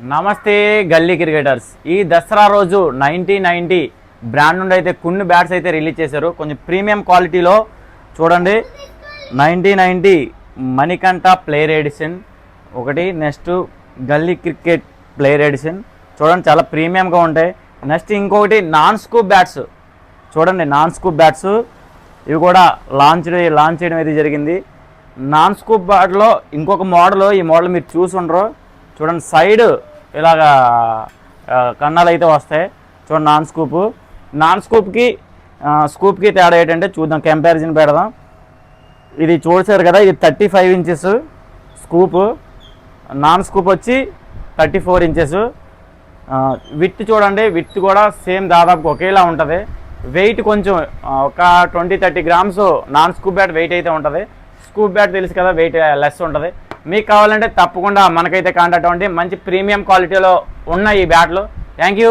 నమస్తే గల్లీ క్రికెటర్స్. ఈ దసరా రోజు 1990 బ్రాండ్ నుండి అయితే కొన్ని బ్యాట్స్ అయితే రిలీజ్ చేశారు. కొంచెం ప్రీమియం క్వాలిటీలో చూడండి. 1990 మణికంఠ ప్లేయర్ ఎడిషన్ ఒకటి, నెక్స్ట్ గల్లీ క్రికెట్ ప్లేయర్ ఎడిషన్ చూడండి, చాలా ప్రీమియంగా ఉంటాయి. నెక్స్ట్ ఇంకొకటి నాన్ స్కూప్ బ్యాట్స్ చూడండి, నాన్ స్కూప్ బ్యాట్స్ ఇవి కూడా లాంచ్ చేయడం అయితే జరిగింది. నాన్ స్కూప్ బ్యాట్లో ఇంకొక మోడల్, ఈ మోడల్ మీరు చూసి ఉండరు చూడండి, సైడ్ ఇలాగా కన్నాలు అయితే వస్తాయి చూడండి. నాన్ స్కూప్కి తేడా ఏంటంటే చూద్దాం, కంపారిజన్ పెడదాం. ఇది చూసారు కదా, ఇది 35 ఇంచెస్ స్కూప్, నాన్ స్కూప్ వచ్చి 34 ఇంచెస్. విత్ చూడండి, విత్ కూడా సేమ్ దాదాపు ఒకేలా ఉంటుంది. వెయిట్ కొంచెం ఒక 20-30 grams non scoop bat weight అయితే ఉంటుంది. స్కూప్ బ్యాట్ తెలుసు కదా, వెయిట్ లెస్ ఉంటుంది. మీకు కావాలంటే తప్పకుండా మనకైతే కాంటాక్ట్ అవ్వండి. మంచి ప్రీమియం క్వాలిటీలో ఉన్న ఈ బ్యాట్లు. Thank you.